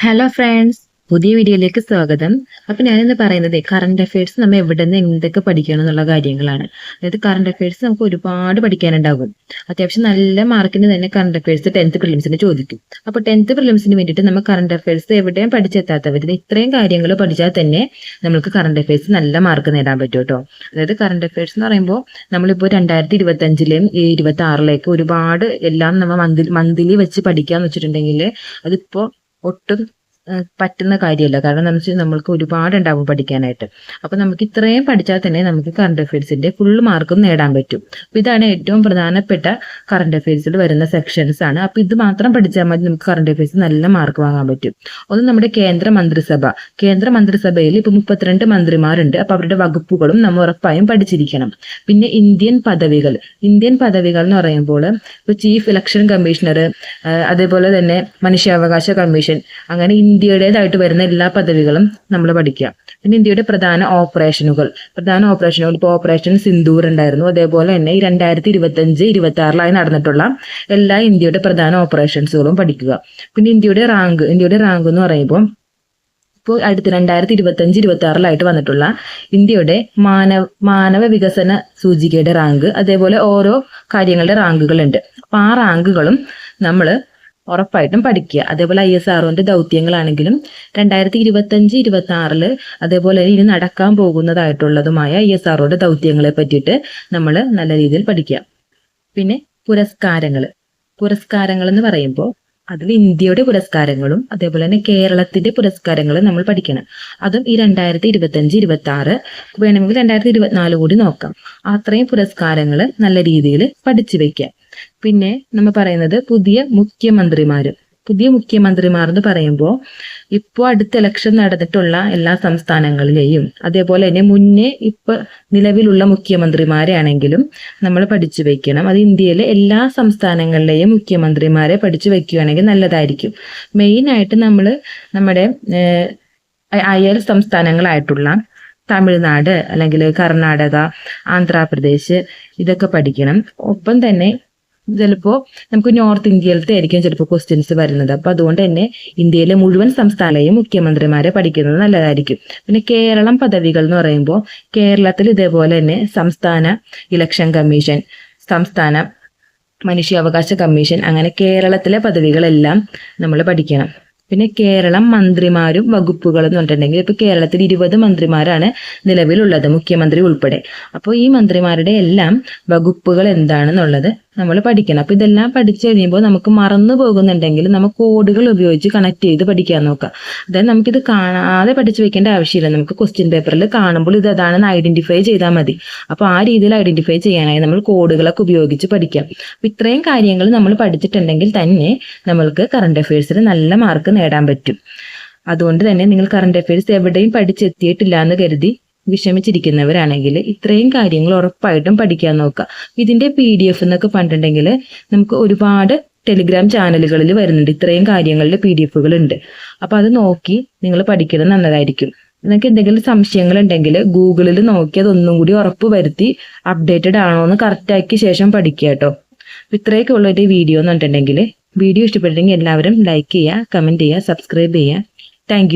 Hello friends, പുതിയ വീഡിയോയിലേക്ക് സ്വാഗതം. അപ്പൊ ഞാനിന്ന് പറയുന്നത് കറണ്ട് അഫയേഴ്സ് നമ്മൾ എവിടെ നിന്ന് എന്തൊക്കെ പഠിക്കണം എന്നുള്ള കാര്യങ്ങളാണ്. അതായത് കറണ്ട് അഫയേഴ്സ് നമുക്ക് ഒരുപാട് പഠിക്കാനുണ്ടാകും. അത്യാവശ്യം നല്ല മാർക്കിന് തന്നെ കറണ്ട് അഫയേഴ്സ് 10th പ്രിലിംസിന് ചോദിക്കും. അപ്പൊ 10th പ്രിലിംസിന് വേണ്ടിയിട്ട് നമ്മൾ കറണ്ട് അഫയേഴ്സ് എവിടെയും പഠിച്ചെത്താത്തവർ ഇത്രയും കാര്യങ്ങൾ പഠിച്ചാൽ തന്നെ നമുക്ക് കറണ്ട് അഫയേഴ്സ് നല്ല മാർക്ക് നേടാൻ പറ്റും കേട്ടോ. അതായത് കറണ്ട് അഫയേഴ്സ് എന്ന് പറയുമ്പോൾ നമ്മളിപ്പോൾ 2025-ലെയും 2026-ലേക്ക് ഒരുപാട് എല്ലാം നമ്മൾ മന്ത്ലി വെച്ച് പഠിക്കാന്ന് വെച്ചിട്ടുണ്ടെങ്കിൽ അതിപ്പോ ഒട്ടും പറ്റുന്ന കാര്യമല്ല. കാരണം എന്താണെന്ന് വെച്ചാൽ നമ്മൾക്ക് ഒരുപാടുണ്ടാവും പഠിക്കാനായിട്ട്. അപ്പൊ നമുക്ക് ഇത്രയും പഠിച്ചാൽ തന്നെ നമുക്ക് കറണ്ട് അഫയേഴ്സിന്റെ ഫുൾ മാർക്കും നേടാൻ പറ്റും. അപ്പൊ ഇതാണ് ഏറ്റവും പ്രധാനപ്പെട്ട കറണ്ട് അഫയേഴ്സിൽ വരുന്ന സെക്ഷൻസ് ആണ്. അപ്പൊ ഇത് മാത്രം പഠിച്ചാൽ മതി, നമുക്ക് കറണ്ട് അഫയേഴ്സ് നല്ല മാർക്ക് വാങ്ങാൻ പറ്റും. ഒന്ന് നമ്മുടെ കേന്ദ്ര മന്ത്രിസഭയിൽ ഇപ്പൊ 32 മന്ത്രിമാരുണ്ട്. അപ്പൊ അവരുടെ വകുപ്പുകളും നമ്മൾ ഉറപ്പായും പഠിച്ചിരിക്കണം. പിന്നെ ഇന്ത്യൻ പദവികൾ എന്ന് പറയുമ്പോൾ ഇപ്പൊ ചീഫ് ഇലക്ഷൻ കമ്മീഷണർ, അതേപോലെ തന്നെ മനുഷ്യാവകാശ കമ്മീഷൻ, അങ്ങനെ ഇന്ത്യയുടേതായിട്ട് വരുന്ന എല്ലാ പദവികളും നമ്മൾ പഠിക്കുക. പിന്നെ ഇന്ത്യയുടെ പ്രധാന ഓപ്പറേഷനുകൾ ഇപ്പോൾ ഓപ്പറേഷൻ സിന്ദൂർ ഉണ്ടായിരുന്നു. അതേപോലെ തന്നെ ഈ 2025-26 നടന്നിട്ടുള്ള എല്ലാ ഇന്ത്യയുടെ പ്രധാന ഓപ്പറേഷൻസുകളും പഠിക്കുക. പിന്നെ ഇന്ത്യയുടെ റാങ്ക് എന്ന് പറയുമ്പോൾ ഇപ്പോൾ അടുത്ത് 2025-26 വന്നിട്ടുള്ള ഇന്ത്യയുടെ മാനവ വികസന സൂചികയുടെ റാങ്ക്, അതേപോലെ ഓരോ കാര്യങ്ങളുടെ റാങ്കുകളുണ്ട്. അപ്പൊ ആ റാങ്കുകളും നമ്മൾ ഉറപ്പായിട്ടും പഠിക്കുക. അതേപോലെ ISROന്റെ ദൗത്യങ്ങളാണെങ്കിലും 2025-26 അതേപോലെ ഇനി നടക്കാൻ പോകുന്നതായിട്ടുള്ളതുമായ ISROയുടെ ദൗത്യങ്ങളെ പറ്റിയിട്ട് നമ്മൾ നല്ല രീതിയിൽ പഠിക്കുക. പിന്നെ പുരസ്കാരങ്ങൾ എന്ന് പറയുമ്പോൾ അതിൽ ഇന്ത്യയുടെ പുരസ്കാരങ്ങളും അതേപോലെ തന്നെ കേരളത്തിന്റെ പുരസ്കാരങ്ങളും നമ്മൾ പഠിക്കണം. അതും ഈ 2025-26 വേണമെങ്കിൽ 2024 കൂടി നോക്കാം. അത്രയും പുരസ്കാരങ്ങൾ നല്ല രീതിയിൽ പഠിച്ചു വെക്കാം. പിന്നെ നമ്മൾ പറയുന്നത് പുതിയ മുഖ്യമന്ത്രിമാർ എന്ന് പറയുമ്പോൾ ഇപ്പോൾ അടുത്ത ഇലക്ഷൻ നടന്നിട്ടുള്ള എല്ലാ സംസ്ഥാനങ്ങളിലെയും അതേപോലെ തന്നെ മുന്നേ ഇപ്പൊ നിലവിലുള്ള മുഖ്യമന്ത്രിമാരെ ആണെങ്കിലും നമ്മൾ പഠിച്ചു വെക്കണം. അത് ഇന്ത്യയിലെ എല്ലാ സംസ്ഥാനങ്ങളിലെയും മുഖ്യമന്ത്രിമാരെ പഠിച്ചു വെക്കുകയാണെങ്കിൽ നല്ലതായിരിക്കും. മെയിനായിട്ട് നമ്മൾ നമ്മുടെ അയൽ സംസ്ഥാനങ്ങളായിട്ടുള്ള തമിഴ്നാട് അല്ലെങ്കിൽ കർണാടക, ആന്ധ്രാപ്രദേശ് ഇതൊക്കെ പഠിക്കണം. ഒപ്പം തന്നെ ചിലപ്പോൾ നമുക്ക് നോർത്ത് ഇന്ത്യയിലത്തെ ആയിരിക്കും ചിലപ്പോൾ ക്വസ്റ്റ്യൻസ് വരുന്നത്. അപ്പൊ അതുകൊണ്ട് തന്നെ ഇന്ത്യയിലെ മുഴുവൻ സംസ്ഥാനത്തെയും മുഖ്യമന്ത്രിമാരെ പഠിക്കുന്നത് നല്ലതായിരിക്കും. പിന്നെ കേരളം പദവികൾ എന്ന് പറയുമ്പോൾ കേരളത്തിൽ ഇതേപോലെ തന്നെ സംസ്ഥാന ഇലക്ഷൻ കമ്മീഷൻ, സംസ്ഥാന മനുഷ്യാവകാശ കമ്മീഷൻ, അങ്ങനെ കേരളത്തിലെ പദവികളെല്ലാം നമ്മൾ പഠിക്കണം. പിന്നെ കേരളം മന്ത്രിമാരും വകുപ്പുകളും എന്ന് പറഞ്ഞിട്ടുണ്ടെങ്കിൽ ഇപ്പൊ കേരളത്തിൽ 20 മന്ത്രിമാരാണ് നിലവിലുള്ളത്, മുഖ്യമന്ത്രി ഉൾപ്പെടെ. അപ്പോൾ ഈ മന്ത്രിമാരുടെ എല്ലാം വകുപ്പുകൾ എന്താണെന്നുള്ളത് നമ്മൾ പഠിക്കണം. അപ്പൊ ഇതെല്ലാം പഠിച്ചു കഴിയുമ്പോൾ നമുക്ക് മറന്നു പോകുന്നുണ്ടെങ്കിൽ നമുക്ക് കോഡുകൾ ഉപയോഗിച്ച് കണക്ട് ചെയ്ത് പഠിക്കാൻ നോക്കാം. അതായത് നമുക്കിത് കാണാതെ പഠിച്ചു വെക്കേണ്ട ആവശ്യമില്ല. നമുക്ക് ക്വസ്റ്റ്യൻ പേപ്പറിൽ കാണുമ്പോൾ ഇത് അതാണെന്ന് ഐഡന്റിഫൈ ചെയ്താൽ മതി. അപ്പൊ ആ രീതിയിൽ ഐഡന്റിഫൈ ചെയ്യാനായി നമ്മൾ കോഡുകളൊക്കെ ഉപയോഗിച്ച് പഠിക്കാം. അപ്പൊ ഇത്രയും കാര്യങ്ങൾ നമ്മൾ പഠിച്ചിട്ടുണ്ടെങ്കിൽ തന്നെ നമ്മൾക്ക് കറണ്ട് അഫയേഴ്സിൽ നല്ല മാർക്ക് നേടാൻ പറ്റും. അതുകൊണ്ട് തന്നെ നിങ്ങൾ കറണ്ട് അഫയേഴ്സ് എവിടെയും പഠിച്ചെത്തിയിട്ടില്ല എന്ന് കരുതി വിഷമിച്ചിരിക്കുന്നവരാണെങ്കിൽ ഇത്രയും കാര്യങ്ങൾ ഉറപ്പായിട്ടും പഠിക്കാൻ നോക്കുക. ഇതിന്റെ PDF എന്നൊക്കെ പറഞ്ഞിട്ടുണ്ടെങ്കിൽ നമുക്ക് ഒരുപാട് ടെലിഗ്രാം ചാനലുകളിൽ വരുന്നുണ്ട്. ഇത്രയും കാര്യങ്ങളുടെ PDFകൾ ഉണ്ട്. അപ്പൊ അത് നോക്കി നിങ്ങൾ പഠിക്കുന്നത് നല്ലതായിരിക്കും. നിങ്ങൾക്ക് എന്തെങ്കിലും സംശയങ്ങൾ ഉണ്ടെങ്കിൽ ഗൂഗിളിൽ നോക്കി അതൊന്നും കൂടി ഉറപ്പ് വരുത്തി അപ്ഡേറ്റഡ് ആണോ എന്ന് കറക്റ്റ് ആക്കിയ ശേഷം പഠിക്കുക കേട്ടോ. ഇത്രയൊക്കെ ഉള്ള ഒരു വീഡിയോ എന്ന് പറഞ്ഞിട്ടുണ്ടെങ്കിൽ വീഡിയോ ഇഷ്ടപ്പെട്ടെങ്കിൽ എല്ലാവരും ലൈക്ക് ചെയ്യുക, കമന്റ് ചെയ്യുക, സബ്സ്ക്രൈബ് ചെയ്യുക. താങ്ക്